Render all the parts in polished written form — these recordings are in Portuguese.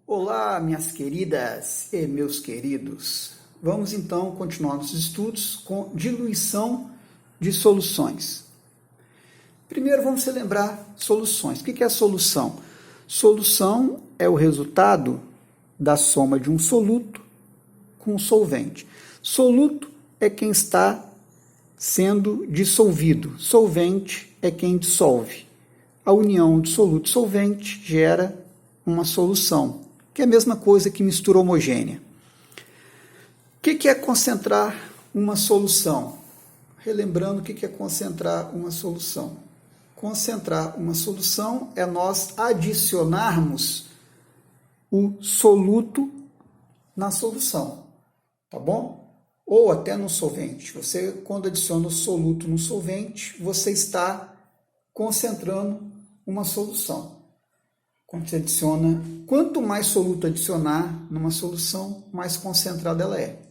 Olá, minhas queridas e meus queridos. Vamos então continuar nossos estudos com diluição de soluções. Primeiro vamos relembrar soluções. O que é a solução? Solução é o resultado da soma de um soluto com um solvente. Soluto é quem está sendo dissolvido. Solvente é quem dissolve. A união de soluto e solvente gera uma solução, que é a mesma coisa que mistura homogênea. O que é concentrar uma solução? Relembrando o que é concentrar uma solução. Concentrar uma solução é nós adicionarmos o soluto na solução, tá bom? Ou até no solvente. Você, quando adiciona o soluto no solvente, você está concentrando uma solução. Quando você adiciona, quanto mais soluto adicionar numa solução, mais concentrada ela é,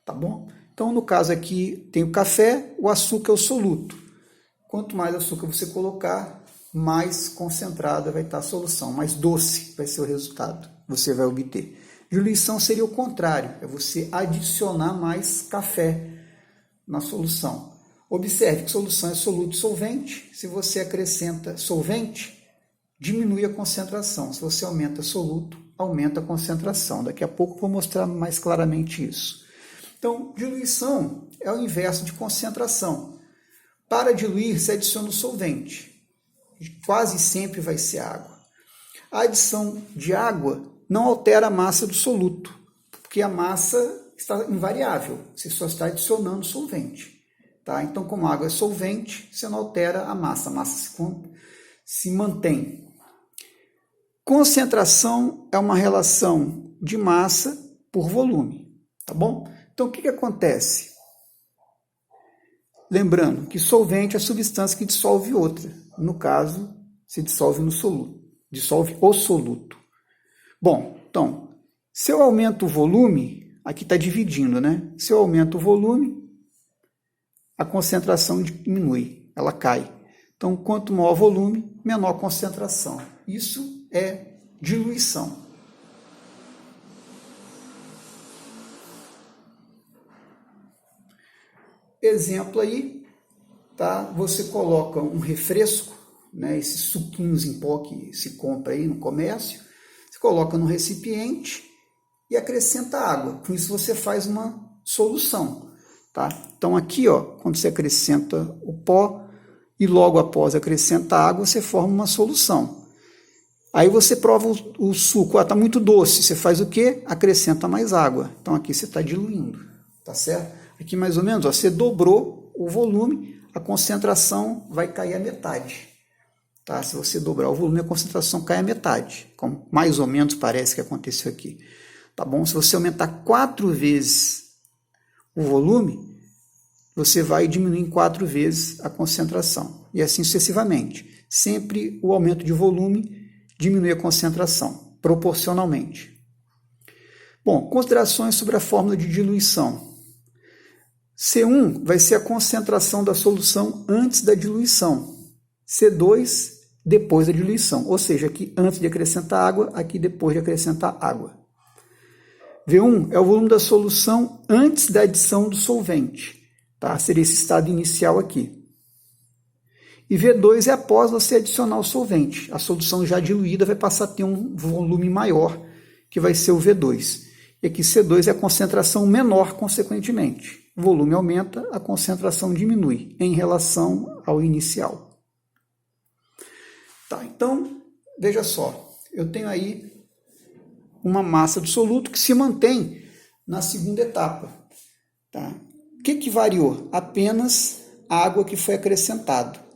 tá bom? Então, no caso aqui, tem o café, o açúcar é o soluto. Quanto mais açúcar você colocar, mais concentrada vai estar a solução, mais doce vai ser o resultado, você vai obter. Diluição seria o contrário, é você adicionar mais café na solução. Observe que solução é soluto e solvente. Se você acrescenta solvente, diminui a concentração. Se você aumenta soluto, aumenta a concentração. Daqui a pouco eu vou mostrar mais claramente isso. Então, diluição é o inverso de concentração. Para diluir, se adiciona o solvente. Quase sempre vai ser água. A adição de água não altera a massa do soluto, porque a massa está invariável. Você só está adicionando solvente. Tá? Então, como a água é solvente, você não altera a massa se mantém. Concentração é uma relação de massa por volume, tá bom? Então, o que acontece? Lembrando que solvente é a substância que dissolve outra. No caso, se dissolve no soluto, dissolve o soluto. Bom, então, se eu aumento o volume, aqui está dividindo, né? Se eu aumento o volume, a concentração diminui, ela cai. Então, quanto maior volume, menor concentração. Isso é diluição. Exemplo aí, tá? Você coloca um refresco, né? Esses suquinhos em pó que se compra aí no comércio, você coloca no recipiente e acrescenta água. Com isso você faz uma solução, tá? Então aqui, ó, quando você acrescenta o pó e logo após acrescenta água, você forma uma solução. Aí você prova o suco, está muito doce, você faz o quê? Acrescenta mais água. Então aqui você está diluindo, tá certo? Aqui mais ou menos, ó, você dobrou o volume, a concentração vai cair à metade. Tá? Se você dobrar o volume, a concentração cai à metade, como mais ou menos parece que aconteceu aqui. Tá bom? Se você aumentar 4 vezes o volume, você vai diminuir em 4 vezes a concentração. E assim sucessivamente. Sempre o aumento de volume diminui a concentração, proporcionalmente. Bom, considerações sobre a fórmula de diluição. C1 vai ser a concentração da solução antes da diluição. C2 depois da diluição, ou seja, aqui antes de acrescentar água, aqui depois de acrescentar água. V1 é o volume da solução antes da adição do solvente, tá? Seria esse estado inicial aqui. E V2 é após você adicionar o solvente. A solução já diluída vai passar a ter um volume maior, que vai ser o V2. E aqui C2 é a concentração menor, consequentemente. O volume aumenta, a concentração diminui em relação ao inicial. Tá, então, veja só, eu tenho aí uma massa do soluto que se mantém na segunda etapa. Tá? O que variou? Apenas a água que foi acrescentada.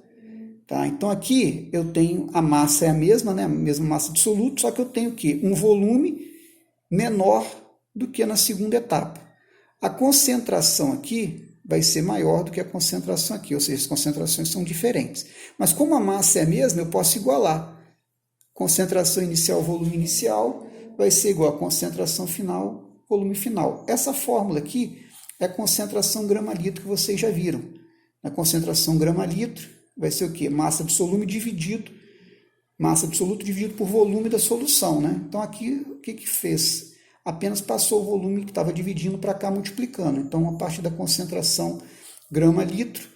Tá? Então, aqui eu tenho a massa é a mesma, né? A mesma massa do soluto, só que eu tenho o quê? Um volume menor do que na segunda etapa. A concentração aqui vai ser maior do que a concentração aqui, ou seja, as concentrações são diferentes. Mas como a massa é a mesma, eu posso igualar. Concentração inicial, volume inicial, vai ser igual a concentração final, volume final. Essa fórmula aqui é a concentração grama-litro que vocês já viram. A concentração grama-litro vai ser o quê? Massa do solume dividido massa absoluta dividido por volume da solução, né? Então aqui o que fez? Apenas passou o volume que estava dividindo para cá multiplicando. Então a partir da concentração grama-litro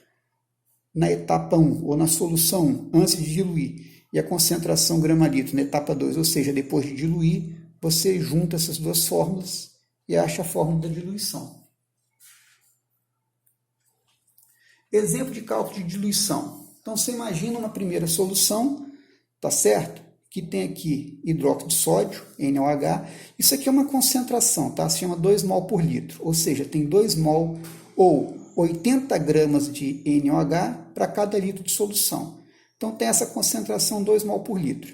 na etapa 1 ou na solução 1 antes de diluir e a concentração grama-litro na etapa 2, ou seja, depois de diluir, você junta essas duas fórmulas e acha a fórmula da diluição. Exemplo de cálculo de diluição. Então você imagina uma primeira solução, tá certo? Que tem aqui hidróxido de sódio, NaOH. Isso aqui é uma concentração, tá? Se chama 2 mol por litro, ou seja, tem 2 mol ou 80 gramas de NaOH para cada litro de solução. Então tem essa concentração 2 mol por litro.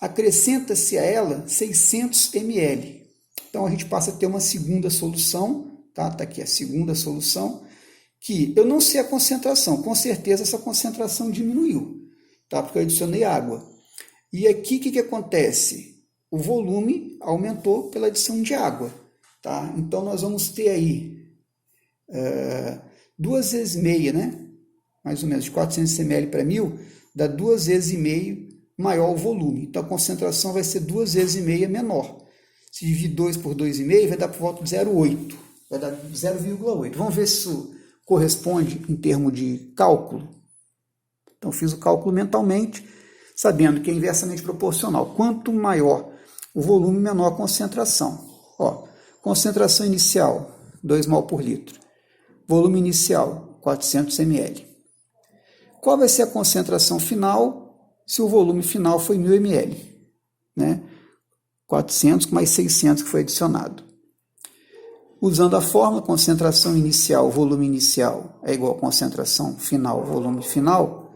Acrescenta-se a ela 600 ml. Então a gente passa a ter uma segunda solução, tá? Tá aqui a segunda solução, que eu não sei a concentração, com certeza essa concentração diminuiu, tá? Porque eu adicionei água. E aqui o que acontece? O volume aumentou pela adição de água, tá? Então nós vamos ter aí 2 vezes meia, né? Mais ou menos de 400 ml para 1000, dá 2 vezes e meio maior o volume. Então a concentração vai ser 2 vezes e meia menor. Se dividir 2 por 2,5 vai dar por volta de 0,8. Vai dar 0,8. Vamos ver se isso corresponde em termos de cálculo. Então fiz o cálculo mentalmente, sabendo que é inversamente proporcional. Quanto maior o volume, menor a concentração. Ó, concentração inicial, 2 mol por litro. Volume inicial, 400 ml. Qual vai ser a concentração final se o volume final foi 1000 ml? Né? 400 mais 600 que foi adicionado. Usando a fórmula, concentração inicial, volume inicial é igual a concentração final, volume final.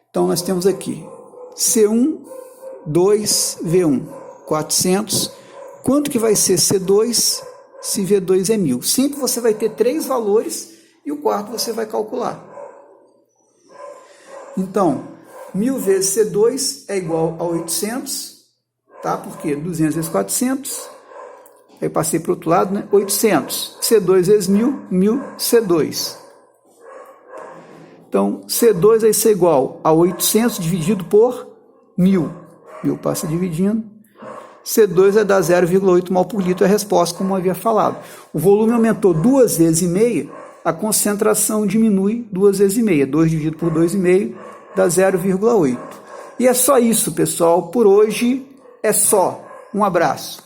Então nós temos aqui C1, 2, V1, 400. Quanto que vai ser C2 se V2 é 1000? Sempre você vai ter 3 valores e o quarto você vai calcular. Então, 1000 vezes C2 é igual a 800, tá? Porque 200 vezes 400, aí passei para o outro lado, né? 800. C2 vezes 1000, 1000 C2. Então, C2 vai ser igual a 800 dividido por 1000. 1000 passa dividindo. C2 vai dar 0,8 mol por litro, é a resposta, como eu havia falado. O volume aumentou 2 vezes e meia, a concentração diminui 2 vezes e meia. 2 dividido por 2,5 dá 0,8. E é só isso, pessoal. Por hoje é só. Um abraço.